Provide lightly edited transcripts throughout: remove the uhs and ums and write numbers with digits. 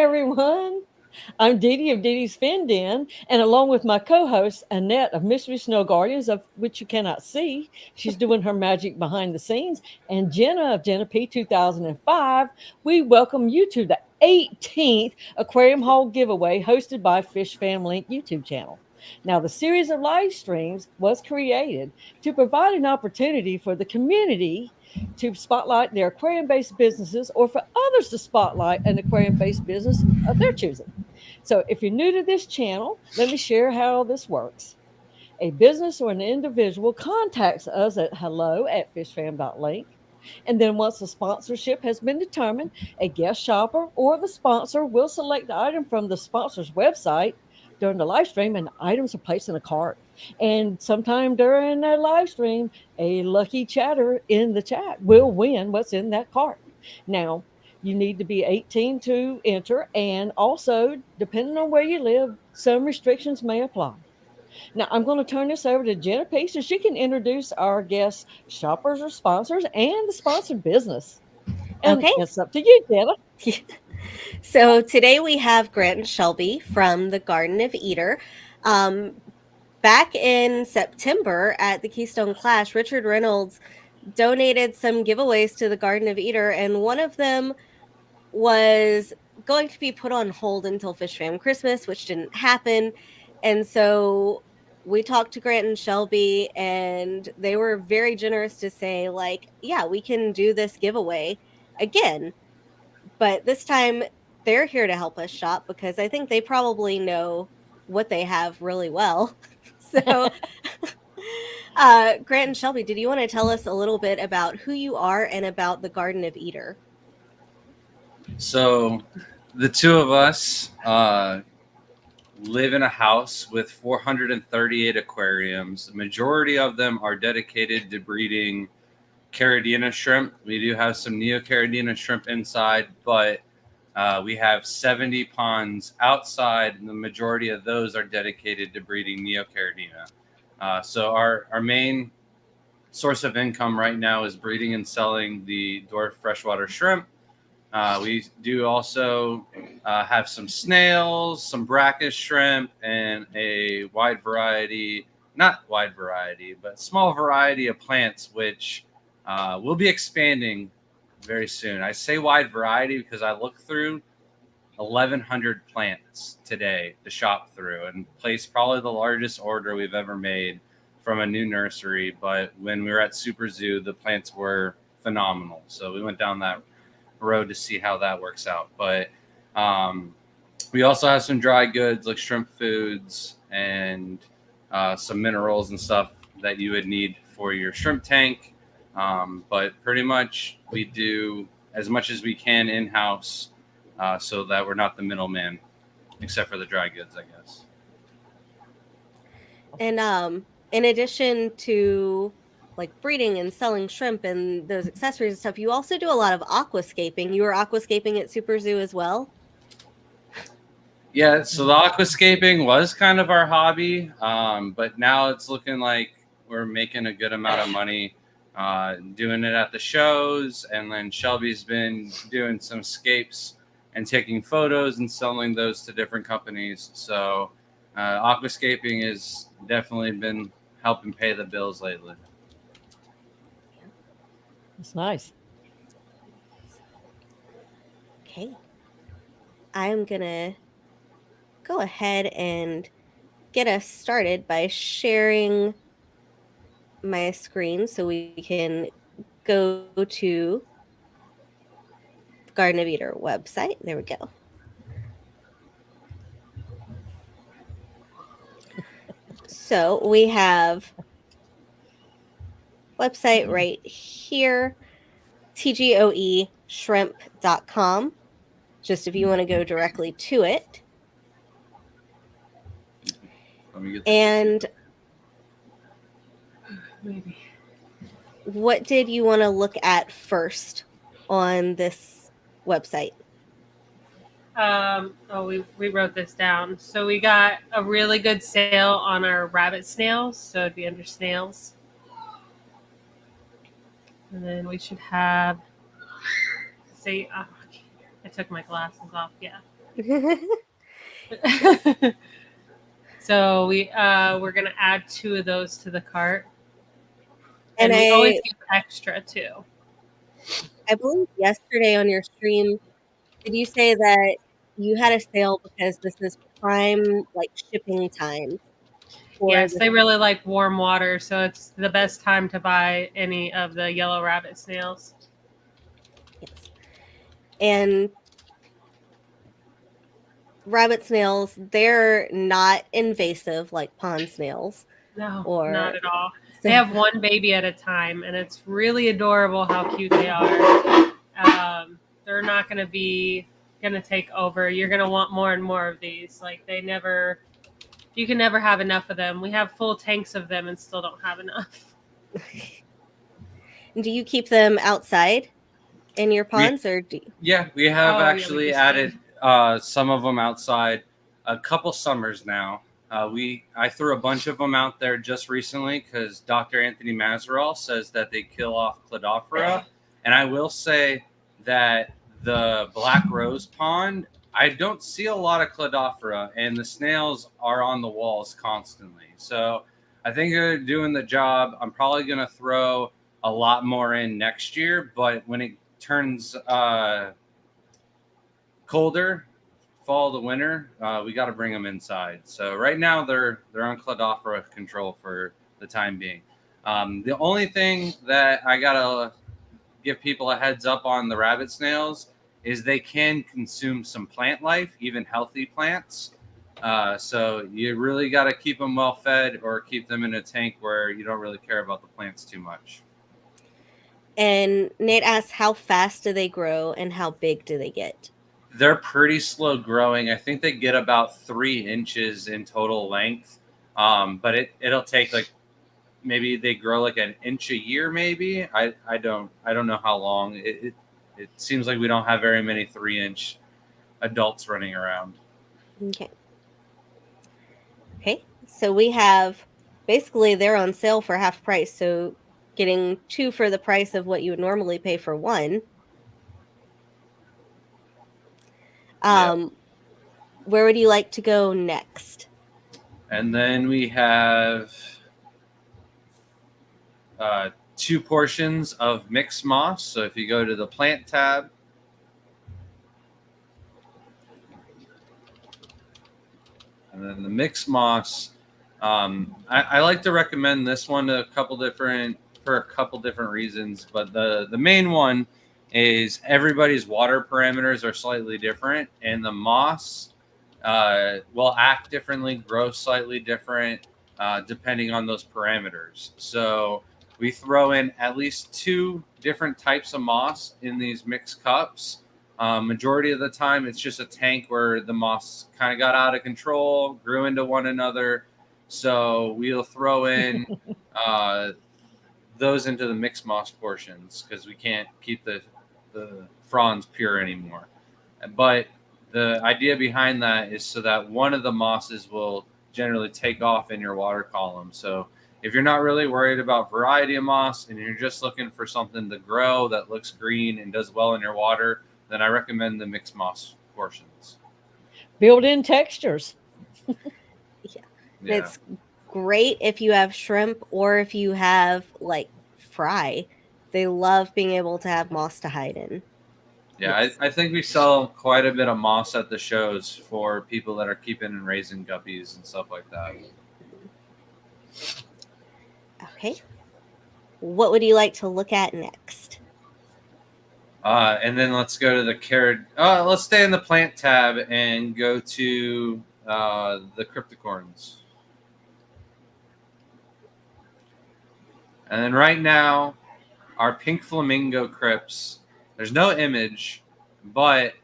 everyone. I'm Dee Dee of Dee Dee's Fin Den, and along with my co-host Annette of Mystery Snow Guardians, of which you cannot see, she's doing her magic behind the scenes, and Jenna of Jenna P 2005, we welcome you to the 18th Aquarium Hall giveaway hosted by Fishfam.link YouTube channel. Now, the series of live streams was created to provide an opportunity for the community to spotlight their aquarium based businesses or for others to spotlight an aquarium based business of their choosing. So, if you're new to this channel, let me share how this works. A business or an individual contacts us at hello@fishfam.link. And then, once the sponsorship has been determined, a guest shopper or the sponsor will select the item from the sponsor's website during the live stream, and the items are placed in a cart. And sometime during that live stream, a lucky chatter in the chat will win what's in that cart. Now, you need to be 18 to enter, and also, depending on where you live, some restrictions may apply. Now, I'm going to turn this over to Jenna P so she can introduce our guest shoppers or sponsors and the sponsored business. And Okay. it's up to you, Jenna. So today we have Grant and Shelby from the Garden of Eder. Back in September at the Keystone Clash, Richard Reynolds donated some giveaways to the Garden of Eder, and one of them was going to be put on hold until Fish Fam Christmas, which didn't happen. And so we talked to Grant and Shelby, and they were very generous to say, like, yeah, we can do this giveaway again. But this time they're here to help us shop because I think they probably know what they have really well. So, Grant and Shelby, did you want to tell us a little bit about who you are and about the Garden of Eder? So, the two of us live in a house with 438 aquariums. The majority of them are dedicated to breeding Caridina shrimp. We do have some Neocaridina shrimp inside, but we have 70 ponds outside, and the majority of those are dedicated to breeding Neocaridina. So our main source of income right now is breeding and selling the dwarf freshwater shrimp. We do also have some snails, some brackish shrimp, and a wide variety, not wide variety, but small variety of plants, which we'll be expanding very soon. I say wide variety because I looked through 1,100 plants today to shop through and placed probably the largest order we've ever made from a new nursery. But when we were at Super Zoo, the plants were phenomenal. So we went down that road to see how that works out. But we also have some dry goods like shrimp foods and some minerals and stuff that you would need for your shrimp tank. But pretty much we do as much as we can in-house so that we're not the middleman, except for the dry goods, I guess. And in addition to like breeding and selling shrimp and those accessories and stuff, you also do a lot of aquascaping. You were aquascaping at Super Zoo as well? Yeah, so the aquascaping was kind of our hobby, but now it's looking like we're making a good amount of money doing it at the shows. And then Shelby's been doing some scapes and taking photos and selling those to different companies. So aquascaping has definitely been helping pay the bills lately. That's nice. Okay. I'm going to go ahead and get us started by sharing my screen so we can go to the Garden of Eder website. There we go. So we have website right here, TGOE shrimp.com, just if you want to go directly to it. And maybe. What did you want to look at first on this website? We wrote this down. So we got a really good sale on our rabbit snails. So it'd be under snails. And then we should have, I took my glasses off. Yeah. Yes. So we're gonna add 2 of those to the cart, And and we always give extra too. I believe yesterday on your stream, did you say that you had a sale because this is prime like shipping time for Yes, the they really like warm water, so it's the best time to buy any of the yellow rabbit snails. yes. And rabbit snails, they're not invasive like pond snails No, not or at all. They so have one baby at a time, and it's really adorable how cute they are. They're not going to be going to take over. You're going to want more and more of these. Like you can never have enough of them. We have full tanks of them and still don't have enough. do you keep them outside in your We ponds or do you... Yeah, we have Oh yeah, we actually just added did. some of them outside a couple summers now. I threw a bunch of them out there just recently because Dr. Anthony Mazerall says that they kill off Cladophora, and I will say that the Black Rose Pond, I don't see a lot of Cladophora, and the snails are on the walls constantly. So I think they're doing the job. I'm probably gonna throw a lot more in next year, but when it turns colder, fall to winter, we got to bring them inside. So right now they're on Cladophora control for the time being. The only thing that I gotta give people a heads up on the rabbit snails is they can consume some plant life, even healthy plants. So you really got to keep them well fed or keep them in a tank where you don't really care about the plants too much. And Nate asks, how fast do they grow and how big do they get? They're pretty slow growing. I think they get about 3 inches in total length. But it'll take like maybe they grow like an inch a year. Maybe I don't know how long. It seems like we don't have very many 3 inch adults running around. Okay. Okay. So we have basically they're on sale for half price. So getting 2 for the price of what you would normally pay for 1. Yeah. Where would you like to go next? And then we have 2 portions of mixed moss. So if you go to the plant tab, and then the mixed moss, I like to recommend this one to for a couple different reasons. But the main one is everybody's water parameters are slightly different, and the moss will act differently, grow slightly different depending on those parameters. So we throw in at least 2 different types of moss in these mixed cups. Majority of the time, it's just a tank where the moss kind of got out of control, grew into one another. So we'll throw in those into the mixed moss portions because we can't keep the fronds pure anymore. But the idea behind that is so that one of the mosses will generally take off in your water column. So if you're not really worried about variety of moss and you're just looking for something to grow that looks green and does well in your water, then I recommend the mixed moss portions. Build in textures. Yeah. Yeah. It's great if you have shrimp or if you have like fry. They love being able to have moss to hide in. Yeah, Yes. I think we sell quite a bit of moss at the shows for people that are keeping and raising guppies and stuff like that. Okay. What would you like to look at next? And then let's go to the carrot. Let's stay in the plant tab and go to the cryptocorns. And then right now, our pink flamingo crypts, there's no image, but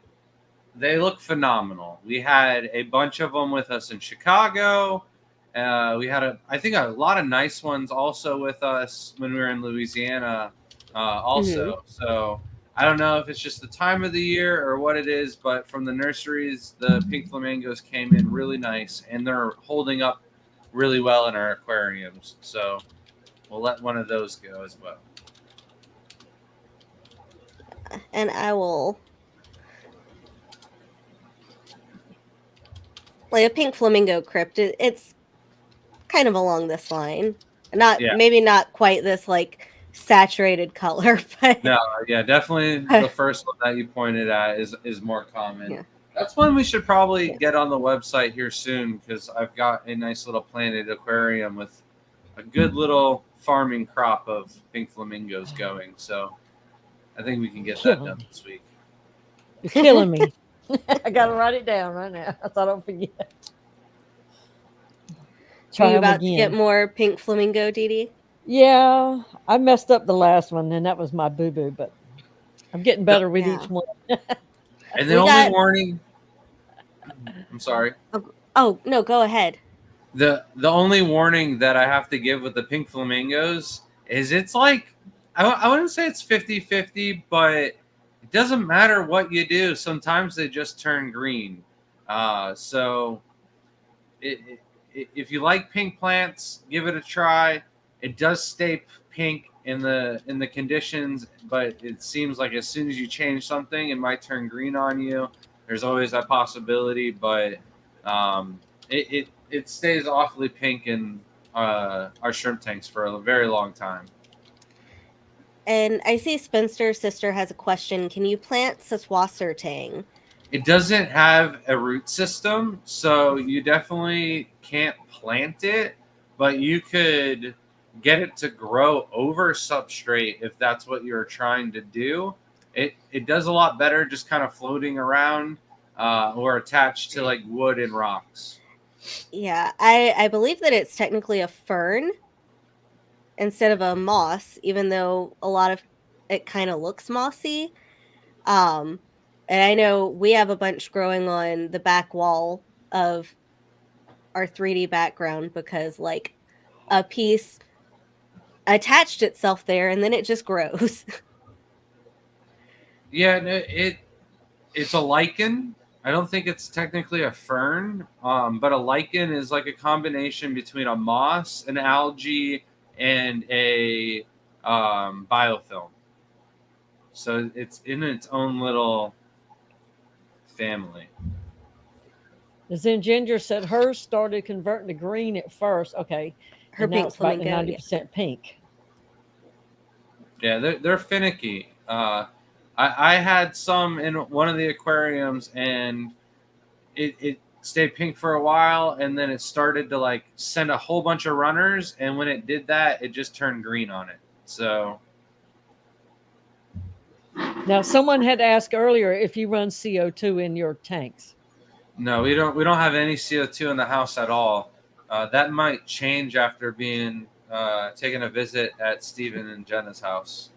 they look phenomenal. We had a bunch of them with us in Chicago. We had I think a lot of nice ones also with us when we were in Louisiana also. So I don't know if it's just the time of the year or what it is, but from the nurseries, the pink flamingos came in really nice and they're holding up really well in our aquariums. So we'll let one of those go as well. And I will like a pink flamingo crypt. It's kind of along this line. Not Yeah. maybe not quite this like saturated color, but No, yeah, definitely the first one that you pointed at is more common. Yeah. That's one we should probably Yeah. get on the website here soon because I've got a nice little planted aquarium with a good little farming crop of pink flamingos going. So I think we can get that Killing done me. this week. You're killing me. I gotta write it down right now so I don't forget. Are Try you them about to get again. more pink flamingo, Dee Dee? Yeah, I messed up the last one, and that was my boo boo. But I'm getting The, better with Yeah. each one. and the We only got warning, I'm sorry. Oh, no, go ahead. The only warning that I have to give with the pink flamingos is it's like I wouldn't say it's 50-50, but it doesn't matter what you do. Sometimes they just turn green. So if you like pink plants, give it a try. It does stay pink in the conditions, but it seems like as soon as you change something, it might turn green on you. There's always that possibility, but it stays awfully pink in our shrimp tanks for a very long time. And I see Spencer's sister has a question. Can you plant Saswassertang? It doesn't have a root system, so you definitely can't plant it, but you could get it to grow over substrate if that's what you're trying to do. It does a lot better just kind of floating around or attached to like wood and rocks. Yeah, I believe that it's technically a fern instead of a moss, even though a lot of it kind of looks mossy. Um, and I know we have a bunch growing on the back wall of our 3D background because like a piece attached itself there and then it just grows. Yeah, it's a lichen. I don't think it's technically a fern, but a lichen is like a combination between a moss, an algae, and a biofilm. So it's in its own little family. Then Ginger said hers started converting to green at first. Okay, Her and now pink it's about to flamingo, yeah. 90% pink. Yeah, they're finicky. I had some in one of the aquariums, and it stayed pink for a while, and then it started to like send a whole bunch of runners, and when it did that, it just turned green on it. So Now, someone had asked earlier if you run CO2 in your tanks. no, we don't have any CO2 in the house at all. That might change after being taking a visit at Stephen and Jenna's house.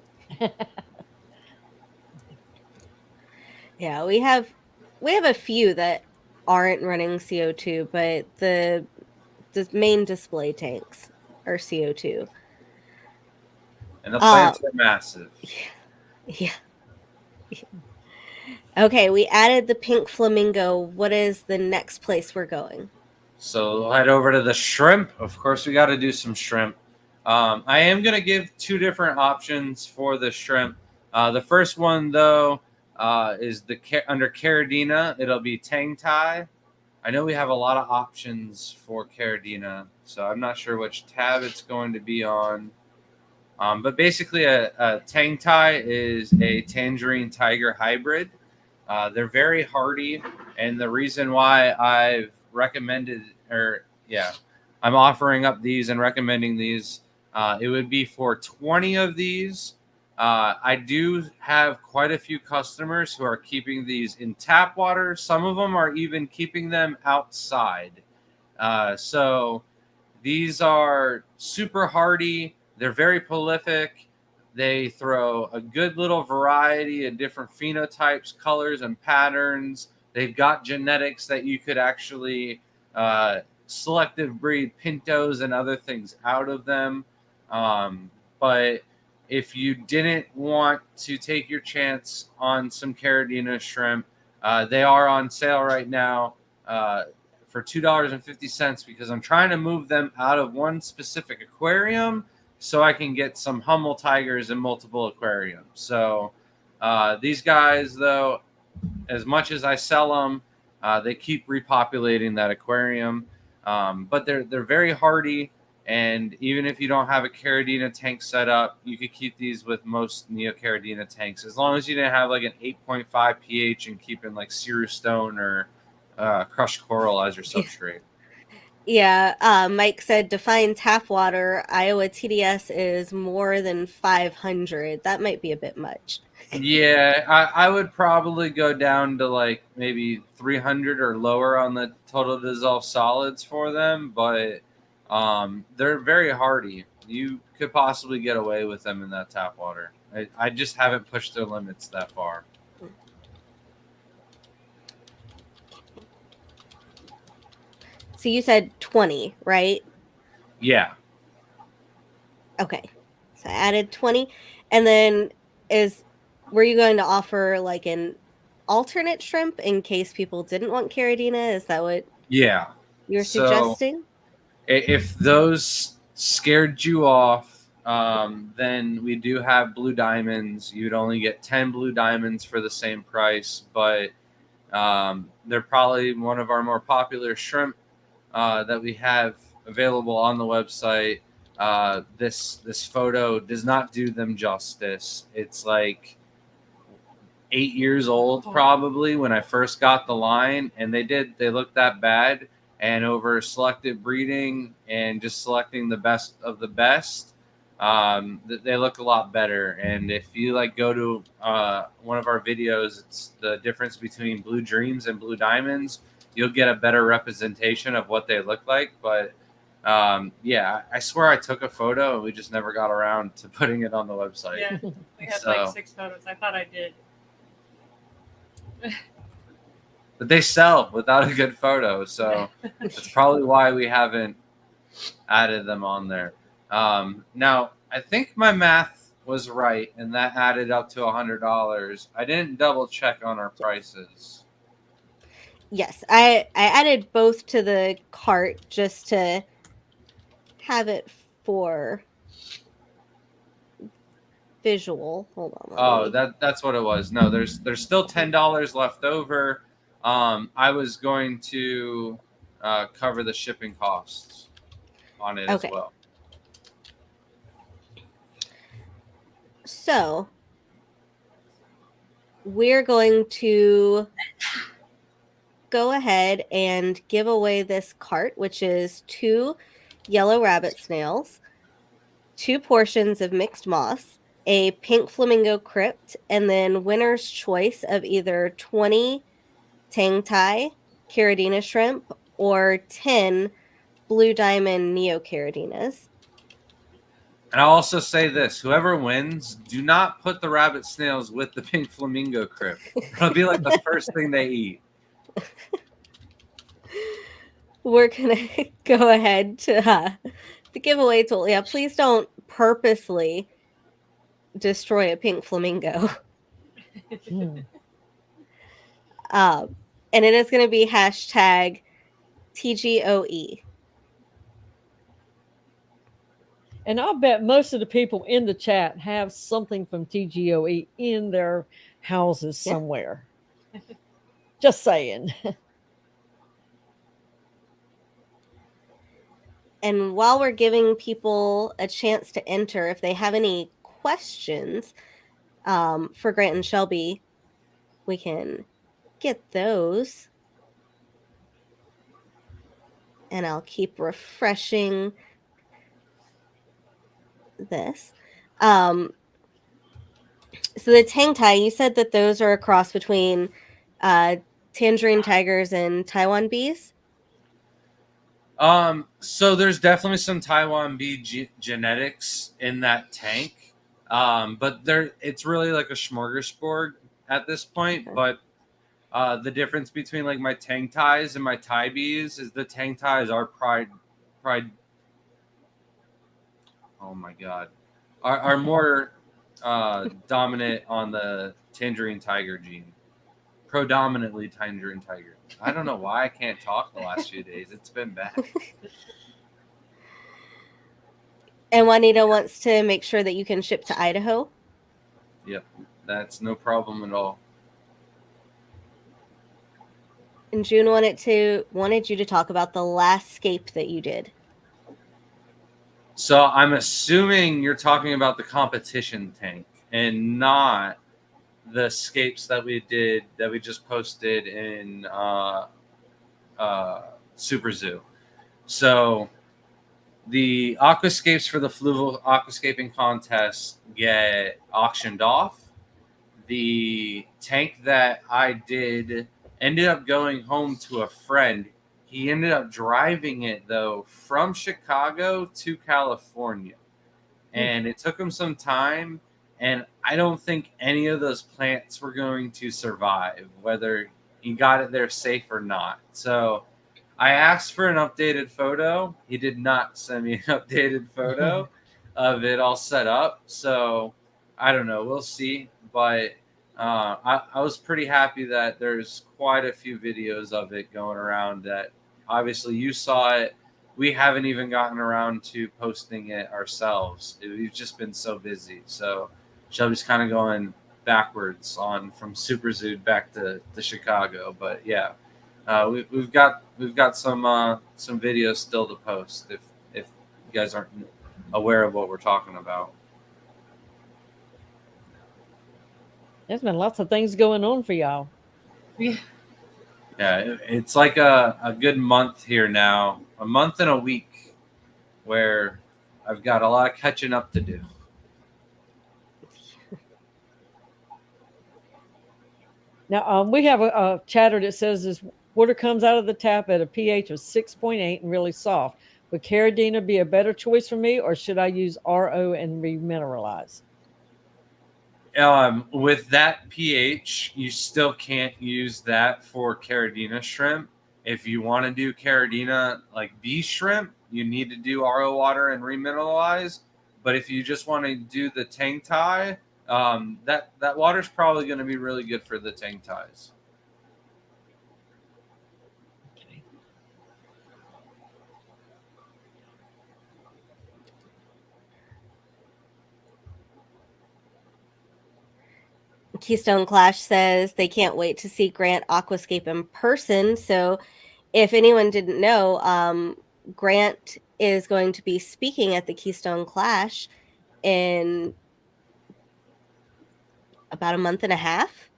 Yeah, we have a few that aren't running CO2, but the main display tanks are CO2. And the Uh plants are massive. yeah. Okay, we added the pink flamingo. What is the next place we're going? So we'll head over to the shrimp. Of course, we got to do some shrimp. I am going to give two different options for the shrimp. The first one, though, is under Caridina. It'll be Tang Tai. I know we have a lot of options for Caridina, so I'm not sure which tab it's going to be on. But basically, a Tang Tai is a tangerine tiger hybrid. They're very hardy, and the reason why I've recommended, I'm offering up these and recommending these. It would be for 20 of these. I do have quite a few customers who are keeping these in tap water. Some of them are even keeping them outside. So these are super hardy. They're very prolific. They throw a good little variety of different phenotypes, colors, and patterns. They've got genetics that you could actually selective breed pintos and other things out of them. But if you didn't want to take your chance on some Caridina shrimp, they are on sale right now. For $2.50 because I'm trying to move them out of one specific aquarium so I can get some Hummel tigers in multiple aquariums. So these guys, though, as much as I sell them, They keep repopulating that aquarium, but they're very hardy. And even if you don't have a Caridina tank set up, you could keep these with most Neocaridina tanks, as long as you didn't have like an 8.5 pH and keeping like Ceru stone or crushed coral as your substrate. Yeah, Mike said define tap water. Iowa TDS is more than 500. That might be a bit much. Yeah, I would probably go down to like maybe 300 or lower on the total dissolved solids for them, but they're very hardy. You could possibly get away with them in that tap water. I just haven't pushed their limits that far. So you said 20, right? Yeah. Okay. So I added 20. And then were you going to offer like an alternate shrimp in case people didn't want Caridina? Is that what Yeah. you're So suggesting? if those scared you off, then we do have blue diamonds. You'd only get 10 blue diamonds for the same price, but they're probably one of our more popular shrimp that we have available on the website. This photo does not do them justice. It's like 8 years old probably when I first got the line, and they looked that bad. And over selective breeding and just selecting the best of the best, they look a lot better. And if you like go to one of our videos, it's the difference between blue dreams and blue diamonds. You'll get a better representation of what they look like. But yeah, I swear I took a photo and we just never got around to putting it on the website. Yeah, we had So- like 6 photos. I thought I did. But they sell without a good photo, so that's probably why we haven't added them on there. Now, I think my math was right, and that added up to $100. I didn't double check on our prices. Yes, I added both to the cart just to have it for visual. Hold on. Oh, that's what it was. No, there's still $10 left over. I was going to cover the shipping costs on it Okay. as well. So we're going to go ahead and give away this cart, which is 2 yellow rabbit snails, 2 portions of mixed moss, a pink flamingo crypt, and then winner's choice of either 20 tang tai caridina shrimp or 10 blue diamond neocaradinas. And I'll also say this: whoever wins, do not put the rabbit snails with the pink flamingo crypt. It'll be like the first thing they eat. We're gonna go ahead to the giveaway tool. Yeah, please don't purposely destroy a pink flamingo. Hmm. And it is going to be hashtag TGOE. And I'll bet most of the people in the chat have something from TGOE in their houses Yeah. somewhere. Just saying. And while we're giving people a chance to enter, if they have any questions for Grant and Shelby, we can get those. And I'll keep refreshing this. So the Tang Tai, you said that those are a cross between tangerine tigers and Taiwan bees? So there's definitely some Taiwan bee genetics in that tank, but it's really like a smorgasbord at this point. Okay. But the difference between like my Tang Tais and my Thai bees is the Tang Tais are pride. Oh my god, are more dominant on the tangerine tiger gene. Predominantly tangerine tiger. I don't know why I can't talk the last few days. It's been bad. And Juanita wants to make sure that you can ship to Idaho. Yep, that's no problem at all. And June wanted you to talk about the last scape that you did. So I'm assuming you're talking about the competition tank and not the scapes that we just posted in Super Zoo. So the aquascapes for the fluvial aquascaping contest get auctioned off. The tank that I did ended up going home to a friend. He ended up driving it though from Chicago to California, and it took him some time. And I don't think any of those plants were going to survive, whether he got it there safe or not. So I asked for an updated photo. He did not send me an updated photo of it all set up. So I don't know. We'll see. But I was pretty happy that there's quite a few videos of it going around that obviously you saw it. We haven't even gotten around to posting it ourselves. We've just been so busy. So Shelby's kind of going backwards on from Super Zoo back to Chicago. But yeah. We've got some videos still to post if you guys aren't aware of what we're talking about. There's been lots of things going on for y'all. Yeah. Yeah, it's like a good month here now, a month and a week, where I've got a lot of catching up to do. Now, we have a chatter that says this water comes out of the tap at a pH of 6.8 and really soft. Would Caridina be a better choice for me, or should I use RO and remineralize? With that pH, you still can't use that for Caridina shrimp. If you want to do Caridina like bee shrimp, you need to do RO water and remineralize. But if you just want to do the tang tai, that water's probably going to be really good for the tang tais. Keystone Clash says they can't wait to see Grant Aquascape in person. So, if anyone didn't know, Grant is going to be speaking at the Keystone Clash in about a month and a half,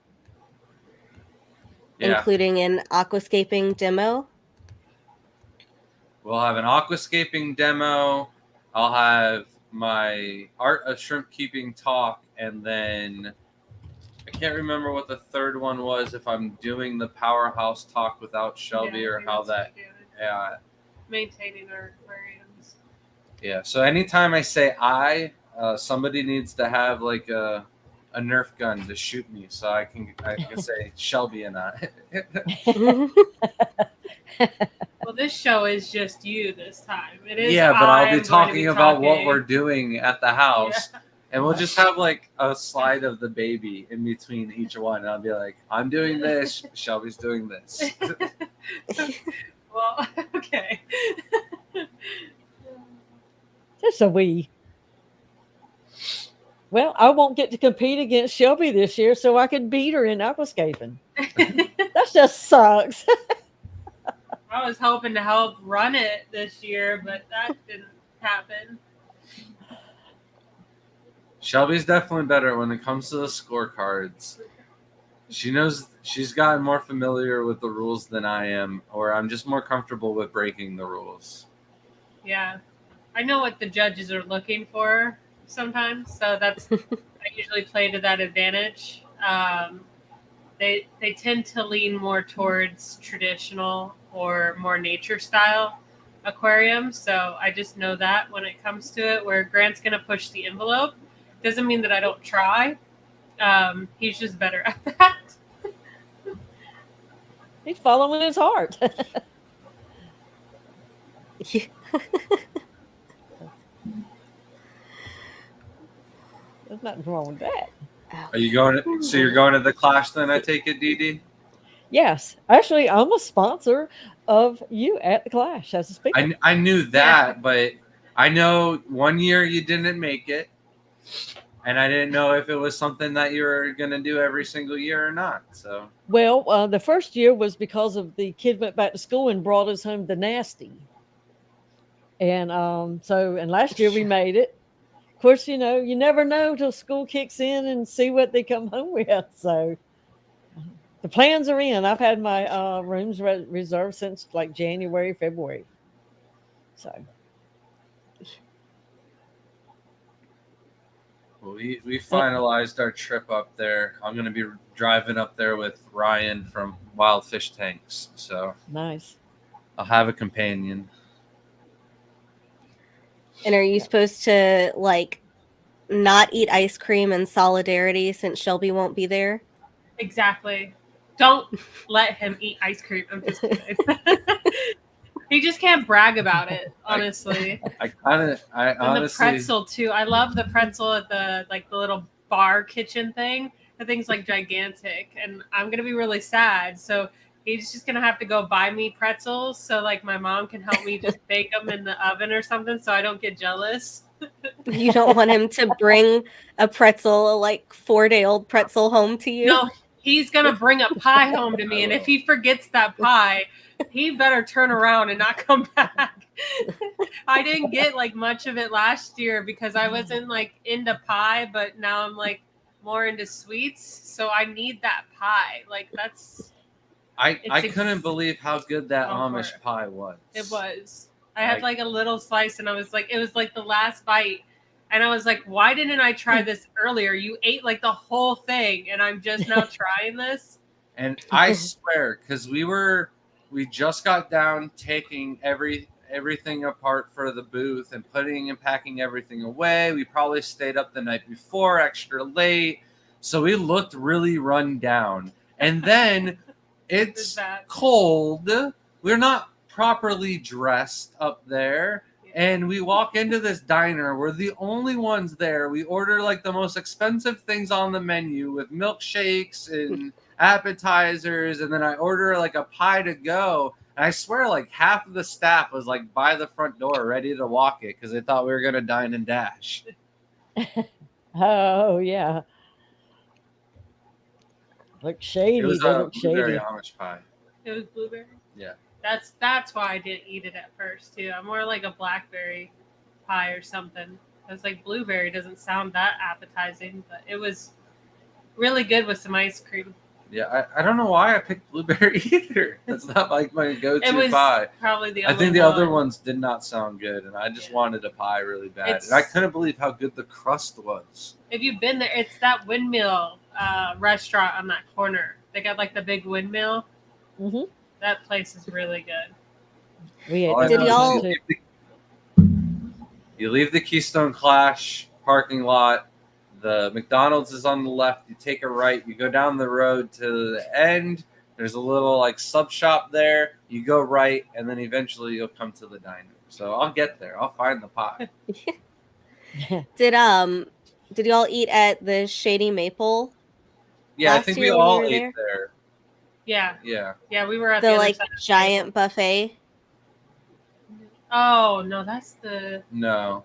including an aquascaping demo. We'll have an aquascaping demo. I'll have my art of shrimp keeping talk, and then I can't remember what the third one was. If I'm doing the powerhouse talk without Shelby, or how that. Yeah. Maintaining our aquariums. Yeah. So anytime I say somebody needs to have like a Nerf gun to shoot me, so I can say Shelby and I. Well, this show is just you this time. It is. Yeah, but I'll be talking about what we're doing at the house. Yeah. And we'll just have like a slide of the baby in between each one. And I'll be like, I'm doing this. Shelby's doing this. Well, okay. Just a wee. Well, I won't get to compete against Shelby this year, so I could beat her in aquascaping. That just sucks. I was hoping to help run it this year, but that didn't happen. Shelby's definitely better when it comes to the scorecards. She knows, she's gotten more familiar with the rules than I am, or I'm just more comfortable with breaking the rules. Yeah. I know what the judges are looking for sometimes, so that's I usually play to that advantage. They tend to lean more towards traditional or more nature style aquariums, so I just know that when it comes to it, where Grant's going to push the envelope. Doesn't mean that I don't try. He's just better at that. He's following his heart. There's nothing wrong with that. Are you going? So you're going to the clash then? I take it, Dee Dee? Yes, actually, I'm a sponsor of you at the Clash as a speaker. I knew that, but I know one year you didn't make it, and I didn't know if it was something that you were going to do every single year or not. So Well, the first year was because of the kid went back to school and brought us home the nasty. And and last year we made it. Of course, you never know till school kicks in and see what they come home with. So the plans are in. I've had my rooms reserved since like January, February. So we finalized our trip up there. I'm going to be driving up there with Ryan from Wild Fish Tanks. So nice. I'll have a companion. And are you supposed to like not eat ice cream in solidarity since Shelby won't be there? Exactly. Don't let him eat ice cream. I'm just kidding. He just can't brag about it, honestly. I And honestly, the pretzel too. I love the pretzel at the little bar kitchen thing. The thing's like gigantic, and I'm gonna be really sad. So he's just gonna have to go buy me pretzels, so like my mom can help me just bake them in the oven or something, so I don't get jealous. You don't want him to bring a pretzel, a like 4-day-old pretzel, home to you? No, he's gonna bring a pie home to me, and if he forgets that pie, he better turn around and not come back. I didn't get like much of it last year because I wasn't like into pie, but now I'm like more into sweets, so I need that pie. Like I couldn't believe how good that Go for Amish it. pie was. It was. I had like a little slice, and I was like, it was like the last bite. And I was like, why didn't I try this earlier? You ate like the whole thing, and I'm just now trying this. And I swear, because we just got down taking everything apart for the booth and putting and packing everything away. We probably stayed up the night before, extra late. So we looked really run down. And then it's cold. We're not properly dressed up there. And we walk into this diner. We're the only ones there. We order like the most expensive things on the menu with milkshakes and appetizers. And then I order like a pie to go. And I swear like half of the staff was like by the front door ready to walk it because they thought we were going to dine and dash. Oh, yeah. Look shady. It was They a look blueberry shady. Amish pie. It was blueberry. Yeah. That's why I didn't eat it at first too. I'm more like a blackberry pie or something. I was like, blueberry doesn't sound that appetizing, but it was really good with some ice cream. Yeah, I don't know why I picked blueberry either. That's not like my go-to It was pie. probably the I only think the one. other ones did not sound good, and I just wanted a pie really bad. It's- And I couldn't believe how good the crust was. If you've been there, it's that windmill restaurant on that corner. They got like the big windmill. Mm-hmm. That place is really good. We ate All I Did know is y'all- you leave the Keystone Clash parking lot. The McDonald's is on the left. You take a right. You go down the road to the end. There's a little like sub shop there. You go right, and then eventually you'll come to the diner. So I'll get there. I'll find the pie. Did y'all eat at the Shady Maple? Yeah, I Last think year we when you all were ate there? there. Yeah, Yeah. we were at The other like side of the giant buffet? table. Oh no, that's the. No.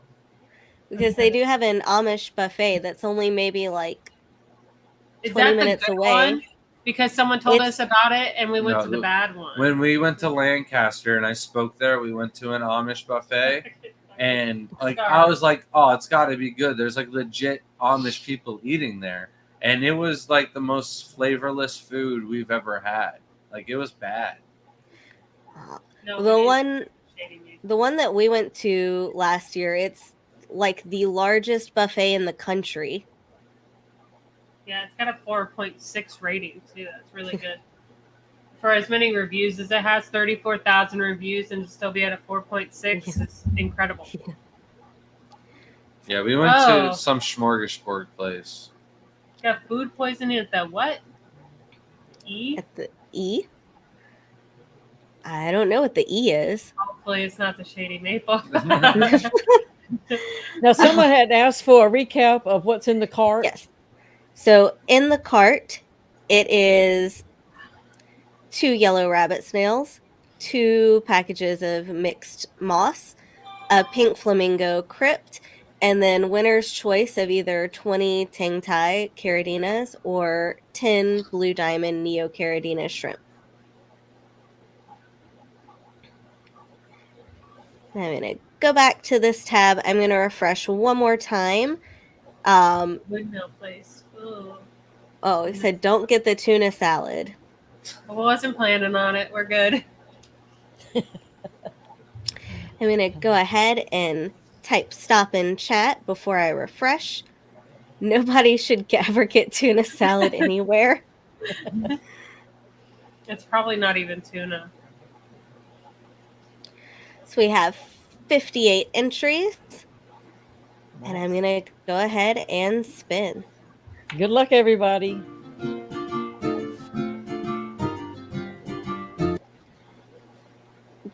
Because they do have an Amish buffet that's only maybe like Is 20 that the minutes good away. one? Because someone told It's- us about it, and we went No, to the bad one. When we went to Lancaster and I spoke there, we went to an Amish buffet. And like I was like, oh, it's got to be good. There's like legit Amish people eating there, and it was like the most flavorless food we've ever had. Like it was bad. No, The we one didn't. Shady Meat. the one that we went to last year, it's like the largest buffet in the country. Yeah, it's got a 4.6 rating too. That's really good. For as many reviews as it has, 34,000 reviews, and to still be at a 4.6 is incredible. Yeah, we went Oh. to some smorgasbord place. Got food poisoning at the what? E? At the E? I don't know what the E is. Hopefully it's not the Shady Maple. Now, someone had asked for a recap of what's in the cart. Yes. So in the cart, it is 2 yellow rabbit snails, 2 packages of mixed moss, a pink flamingo crypt, And then winner's choice of either 20 Tang Tai Caradinas or 10 Blue Diamond Neo Caradina shrimp. I'm going to go back to this tab. I'm going to refresh one more time. Windmill place. Ooh. Oh, it said don't get the tuna salad. I wasn't planning on it. We're good. I'm going to go ahead and type stop in chat before I refresh. Nobody should ever get tuna salad anywhere. It's probably not even tuna. So we have 58 entries. And I'm going to go ahead and spin. Good luck, everybody.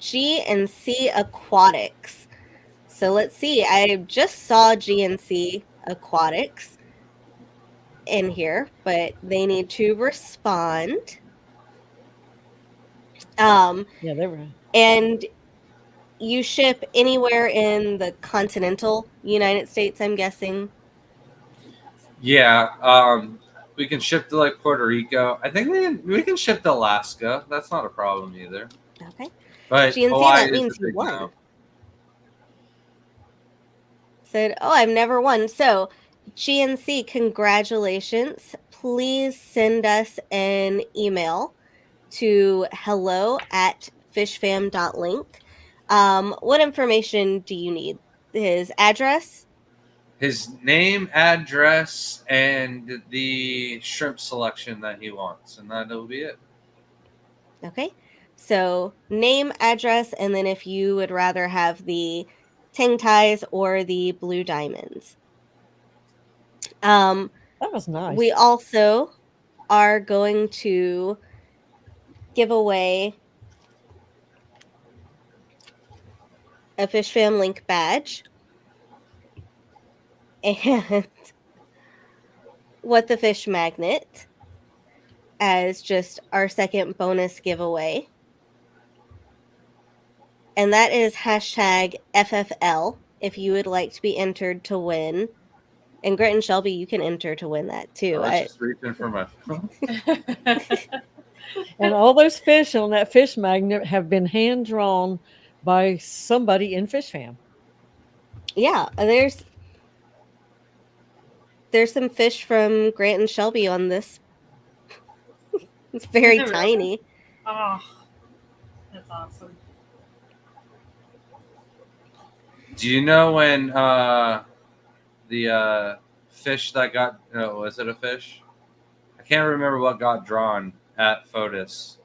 GNC Aquatics. So let's see. I just saw GNC Aquatics in here, but they need to respond. Yeah, they were. And you ship anywhere in the continental United States, I'm guessing. Yeah, we can ship to like Puerto Rico. I think we can ship to Alaska. That's not a problem either. Okay. But GNC, Hawaii that is means the you big won. no. Said, oh, I've never won. So, GNC, congratulations. Please send us an email to hello@fishfam.link. What information do you need? His address? His name, address, and the shrimp selection that he wants, and that'll be it. Okay. So, name, address, and then if you would rather have the Tang Tais or the Blue Diamonds. That was nice. We also are going to give away a Fishfam.link badge and What the Fish magnet as just our second bonus giveaway. And that is hashtag FFL if you would like to be entered to win. And Grit and Shelby, you can enter to win that too. I was just reaching for my phone. And all those fish on that fish magnet have been hand drawn by somebody in Fish Fam. Yeah, there's some fish from Grant and Shelby on this. It's very Is it really? tiny. Oh, that's awesome. Do you know when the fish that got was it a fish? I can't remember what got drawn at FOTUS.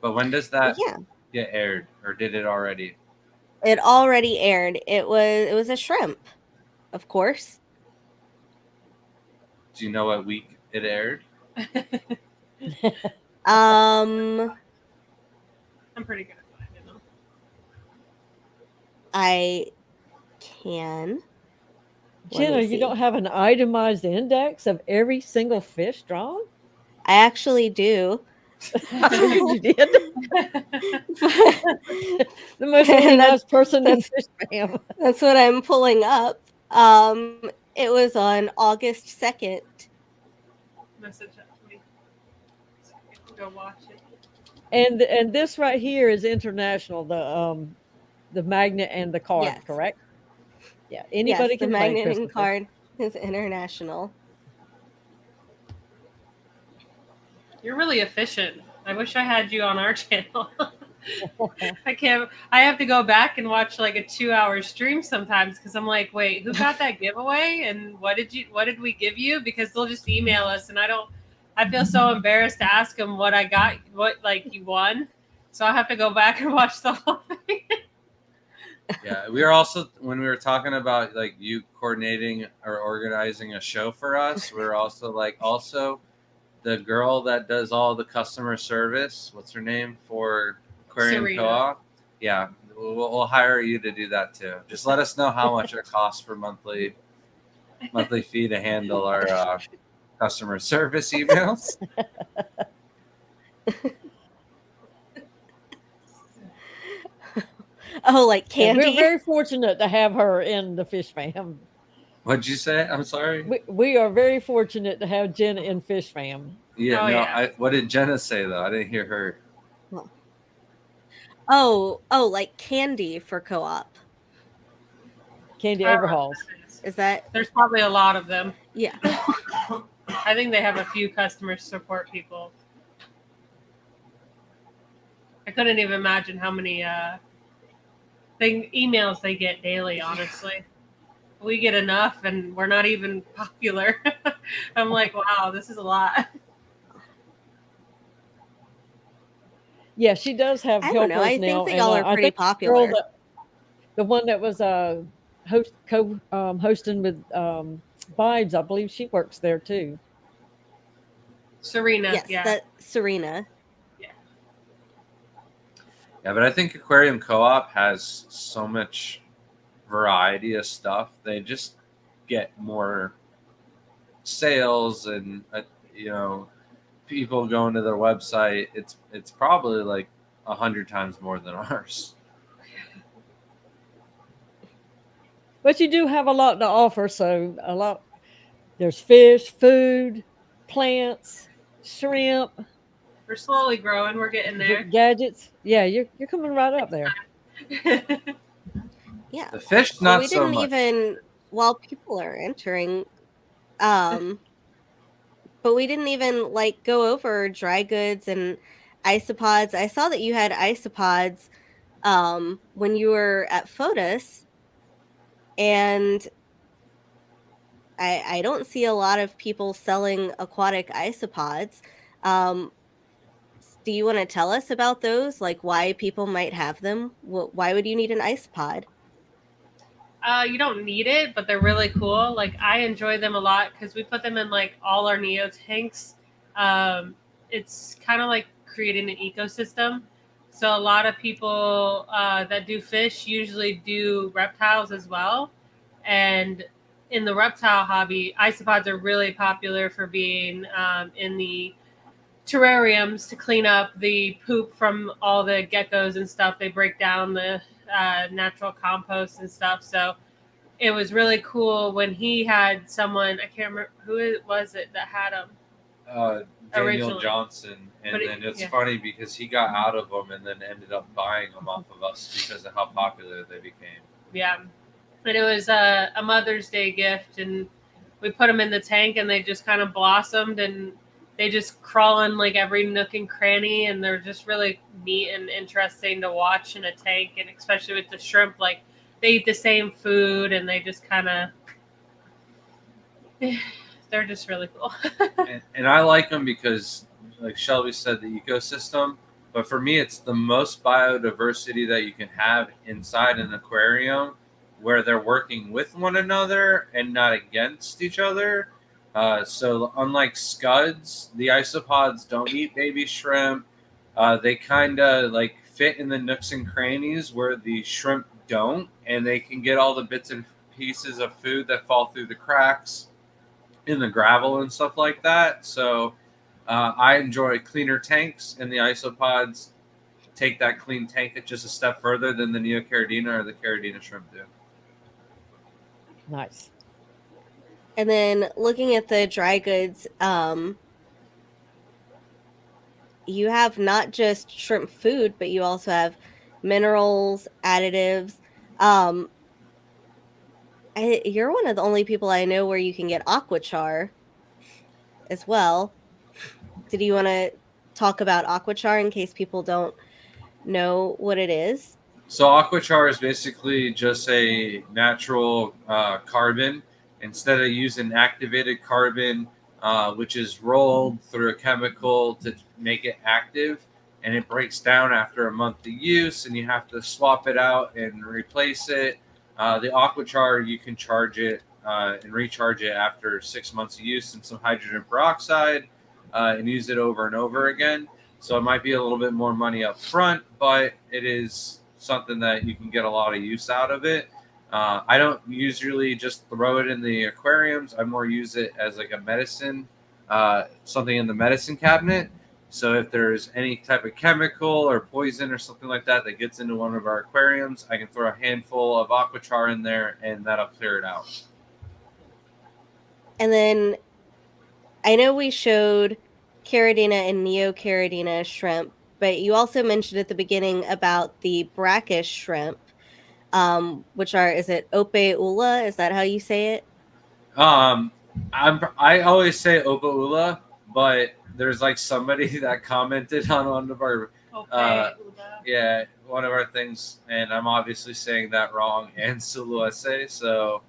But when does that Yeah, get aired, or did it already? it already aired. It was a shrimp, of course. Do you know what week it aired? Um, I'm pretty good at finding them. I can. Let Jenna, me you see. don't have an itemized index of every single fish drawn? I actually do. I figured you did. The most And organized person in that's- Fish Fam. That's what I'm pulling up. It was on August 2nd. Message that to me. So I can go watch it. And this right here is international, the magnet and the card, Yes. correct? Yeah. Anybody Yes, the can play, magnet and Christopher. card is international. You're really efficient. I wish I had you on our channel. I can't. I have to go back and watch like a 2-hour stream sometimes because I'm like, wait, who got that giveaway and what did we give you? Because they'll just email us and I feel so embarrassed to ask them what I got, what like you won. So I have to go back and watch the whole thing. Yeah, we were also, when we were talking about like you coordinating or organizing a show for us, we're also like the girl that does all the customer service. What's her name for Aquarium Serena. Co-op? Yeah, we'll hire you to do that too. Just let us know how much it costs for monthly fee to handle our customer service emails. Oh, like Yeah, candy? we're very fortunate to have her in the Fish Fam. What'd you say? I'm sorry. We are very fortunate to have Jenna in Fish Fam. Yeah, Oh, no. yeah. What did Jenna say though? I didn't hear her. Oh, like candy for co-op. Candy I don't know Overhauls. what that is. Is that There's probably a lot of them. yeah? I think they have a few customer support people. I couldn't even imagine how many emails they get daily, honestly. We get enough and we're not even popular. I'm like, wow, this is a lot. Yeah, she does have I don't know. helpers I think now, they and all are I pretty think the girl popular. the one that was hosting with Vibes, I believe she works there too. Serena, Yes, yeah. that Serena. Yeah, but I think Aquarium Co-op has so much variety of stuff. They just get more sales and people going to their website. It's probably like 100 times more than ours. But you do have a lot to offer, so a lot. There's fish, food, plants, shrimp, We're slowly growing. We're getting there. gadgets. Yeah, you're coming right up there. Yeah. The fish, Well, not we so didn't much. even while people are entering, um, but we didn't even like go over dry goods and isopods. I saw that you had isopods when you were at FOTUS, and I don't see a lot of people selling aquatic isopods. Um, do you want to tell us about those? Like why people might have them? Why would you need an isopod? You don't need it, but they're really cool. Like I enjoy them a lot because we put them in like all our neo tanks. It's kind of like creating an ecosystem. So a lot of people that do fish usually do reptiles as well, and in the reptile hobby, isopods are really popular for being in the terrariums to clean up the poop from all the geckos and stuff. They break down the natural compost and stuff. So it was really cool when he had someone, I can't remember who it was that had him. Daniel Originally. Johnson, and But then it's yeah. funny because he got out of them and then ended up buying them off of us because of how popular they became. Yeah. And it was a Mother's Day gift, and we put them in the tank, and they just kind of blossomed, and they just crawl in like every nook and cranny, and they're just really neat and interesting to watch in a tank, and especially with the shrimp, like they eat the same food, and they just kind of they're just really cool. And I like them because, like Shelby said, the ecosystem. But for me, it's the most biodiversity that you can have inside an aquarium, where they're working with one another and not against each other. So unlike scuds, the isopods don't eat baby shrimp. They kind of like fit in the nooks and crannies where the shrimp don't, and they can get all the bits and pieces of food that fall through the cracks in the gravel and stuff like that. So I enjoy cleaner tanks, and the isopods take that clean tank just a step further than the Neocaridina or the Caridina shrimp do. Nice. And then looking at the dry goods, you have not just shrimp food, but you also have minerals, additives. Um, you're one of the only people I know where you can get aquachar as well. Did you want to talk about aquachar in case people don't know what it is? So aquachar is basically just a natural carbon. Instead of using activated carbon, which is rolled through a chemical to make it active, and it breaks down after a month of use, and you have to swap it out and replace it. The aquachar, you can charge it and recharge it after 6 months of use in some hydrogen peroxide and use it over and over again. So it might be a little bit more money up front, but it is something that you can get a lot of use out of it. I don't usually just throw it in the aquariums. I more use it as like a medicine, something in the medicine cabinet. So if there's any type of chemical or poison or something like that that gets into one of our aquariums, I can throw a handful of aquachar in there and that'll clear it out. And then I know we showed Caridina and Neocaridina shrimp, but you also mentioned at the beginning about the brackish shrimp, which are, is it Ope Ula? Is that how you say it? I always say Opaula, but there's like somebody that commented on one of our Okay, one of our things, and I'm obviously saying that wrong, and Suluese, so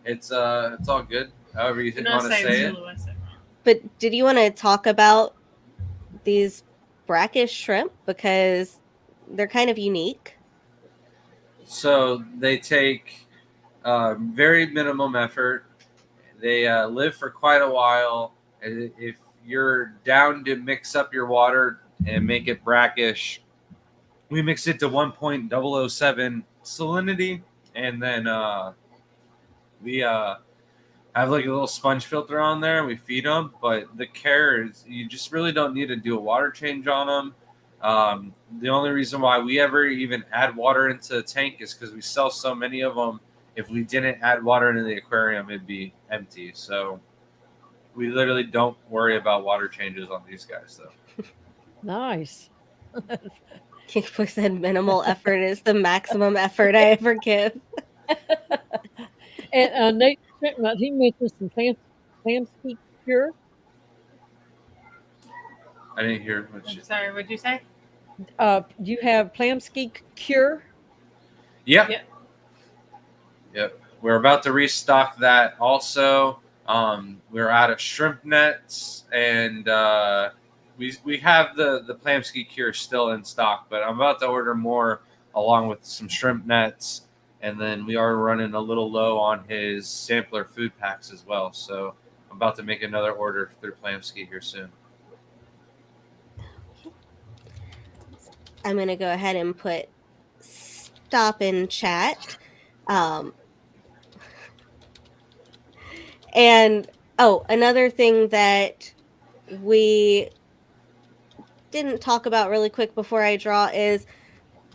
it's all good. However you no want to saying say it. Zulu, I said wrong. But did you want to talk about these brackish shrimp because they're kind of unique? So they take very minimum effort. They live for quite a while. If you're down to mix up your water and make it brackish, we mix it to 1.007 salinity, and then we have like a little sponge filter on there. And we feed them, but the care is you just really don't need to do a water change on them. The only reason why we ever even add water into the tank is because we sell so many of them. If we didn't add water into the aquarium, it'd be empty. So we literally don't worry about water changes on these guys, though. Nice. Kickboy said minimal effort is the maximum effort I ever give. And Nate Chipmunk, he mentioned some Plamsky cure. I didn't hear what I'm you. sorry, what'd you say? Do you have Plamsky cure? Yep. Yep. Yep. We're about to restock that also. We're out of shrimp nets, and we have the Plamsky cure still in stock, but I'm about to order more along with some shrimp nets, and then we are running a little low on his sampler food packs as well. So I'm about to make another order through Plamsky here soon. I'm going to go ahead and put stop in chat. And another thing that we didn't talk about really quick before I draw is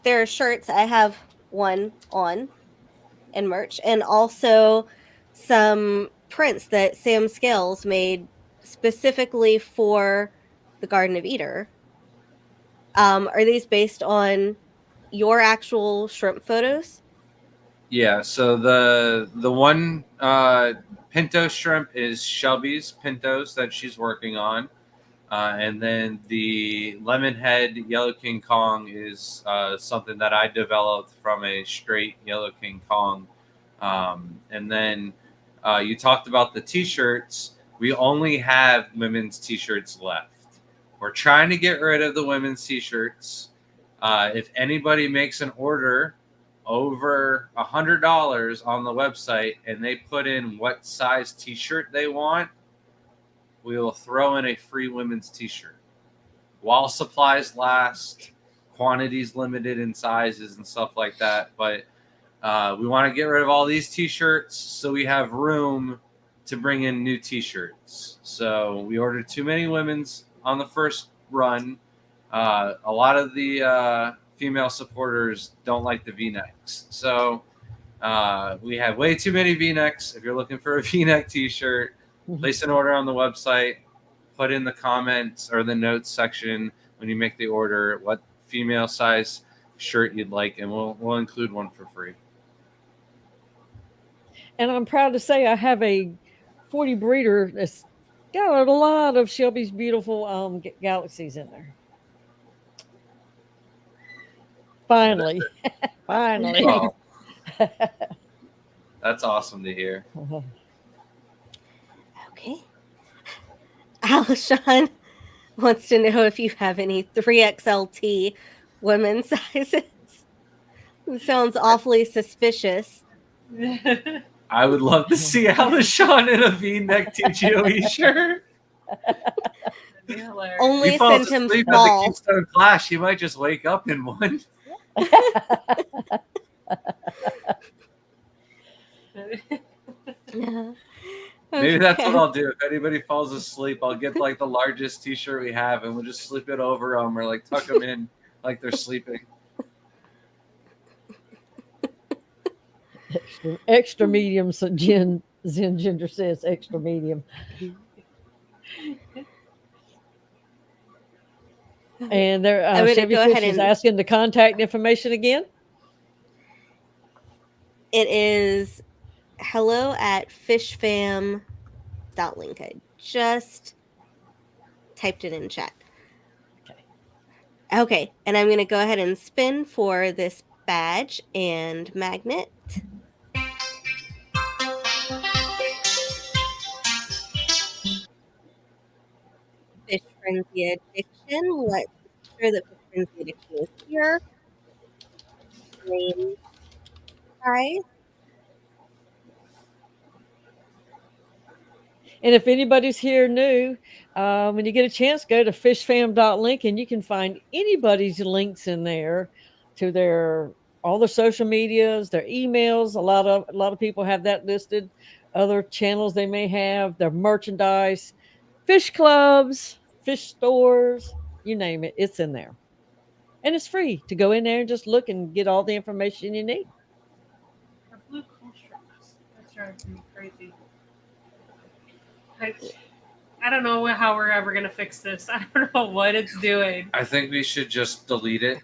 there are shirts. I have one on and merch, and also some prints that Sam Scales made specifically for the Garden of Eder. Are these based on your actual shrimp photos? Yeah, so the one pinto shrimp is Shelby's pintos that she's working on, and then the lemonhead yellow King Kong is something that I developed from a straight yellow King Kong. And then you talked about the t-shirts. We only have women's t-shirts left. We're trying to get rid of the women's t-shirts. If anybody makes an order over $100 on the website and they put in what size t-shirt they want, we will throw in a free women's t-shirt while supplies last. Quantities limited in sizes and stuff like that, but we want to get rid of all these t-shirts so we have room to bring in new t-shirts. So we ordered too many women's on the first run. A lot of the female supporters don't like the v-necks, so we have way too many v-necks. If you're looking for a v-neck t-shirt, place an order on the website, put in the comments or the notes section when you make the order what female size shirt you'd like, and we'll include one for free. And I'm proud to say I have a 40 breeder that's got a lot of Shelby's beautiful galaxies in there. Finally. Finally. Oh, that's awesome to hear. Okay. Alishon wants to know if you have any 3XLT women's sizes. It sounds awfully suspicious. I would love to see Alishon in a V-neck TGOE shirt. Only He falls sent him asleep at the small. Keystone Clash. He might just wake up in one. Maybe that's what I'll do. If anybody falls asleep, I'll get like the largest t-shirt we have and we'll just slip it over them or like tuck them in like they're sleeping. Extra medium Zen Ginger says extra medium. And there, I'm going to Chevy go ahead Fish is and asking the contact information again. it is hello@fishfam.link. I just typed it in chat. Okay. Okay, and I'm going to go ahead and spin for this badge and magnet. Fish Frenzy Addiction. Let's make sure that Fish Frenzy Addiction is here. Name price. And if anybody's here new, when you get a chance, go to fishfam.link and you can find anybody's links in there to their all their social medias, their emails. A lot of people have that listed. Other channels they may have, their merchandise, fish clubs, fish stores, you name it, it's in there. And it's free to go in there and just look and get all the information you need. Our blue constructs. That drives me crazy. I, I don't know how we're ever gonna fix this. I don't know what it's doing. I think we should just delete it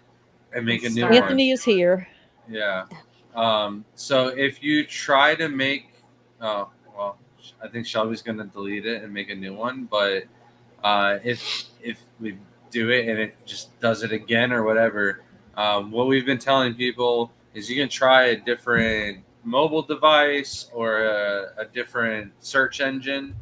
and make a new Start. one. Anthony is here. Yeah. So if you try to make, oh well, I think Shelby's gonna delete it and make a new one. But if we do it and it just does it again or whatever, what we've been telling people is you can try a different mobile device or a different search engine.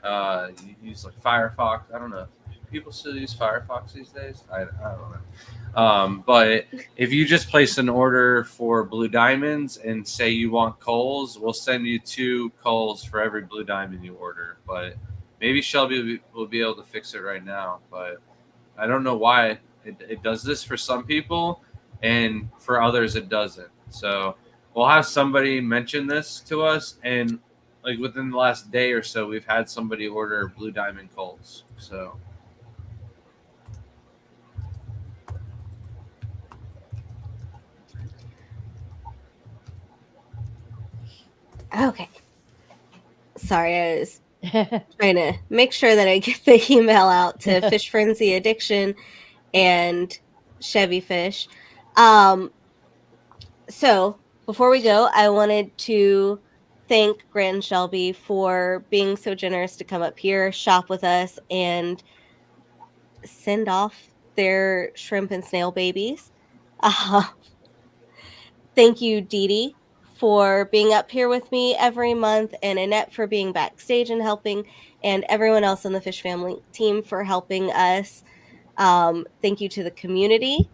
You use like Firefox. I don't know. Do people still use Firefox these days? I don't know. But if you just place an order for blue diamonds and say you want coals, we'll send you 2 coals for every blue diamond you order. But maybe Shelby will be able to fix it right now. But I don't know why it does this for some people and for others it doesn't. So we'll have somebody mention this to us, and like within the last day or so, we've had somebody order blue diamond coals. So Okay. Sorry, I was trying to make sure that I get the email out to Fish Frenzy Addiction and Chevy Fish. So before we go, I wanted to thank Grant and Shelby for being so generous to come up here, shop with us, and send off their shrimp and snail babies. Uh, Thank you, Dee Dee, for being up here with me every month, and Annette for being backstage and helping, and everyone else on the Fish Family team for helping us. Thank you to the community.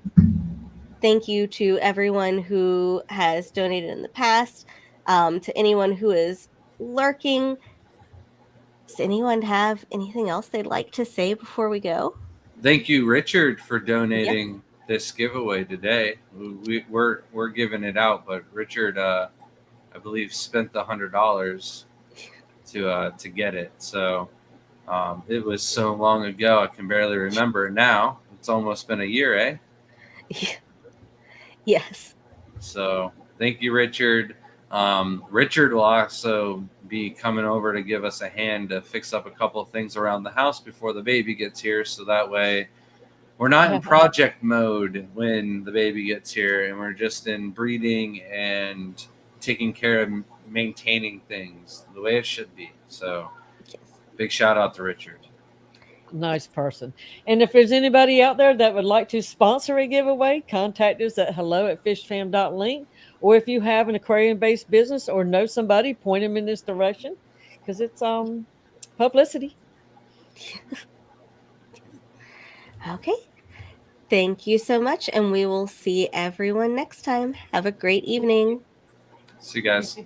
Thank you to everyone who has donated in the past, to anyone who is lurking. Does anyone have anything else they'd like to say before we go? thank you, Richard, for donating this giveaway today. We're giving it out, but Richard, I believe, spent the $100 to get it. So it was so long ago, I can barely remember it now. It's almost been a year, eh? Yes. So thank you, Richard. Richard will also be coming over to give us a hand to fix up a couple of things around the house before the baby gets here. So that way we're not in project mode when the baby gets here, and we're just in breeding and taking care of maintaining things the way it should be. So big shout out to Richard. Nice person. And if there's anybody out there that would like to sponsor a giveaway, contact us at hello@fishfam.link. Or if you have an aquarium based business or know somebody, point them in this direction because it's publicity. Okay. Thank you so much, and we will see everyone next time. Have a great evening. See you guys.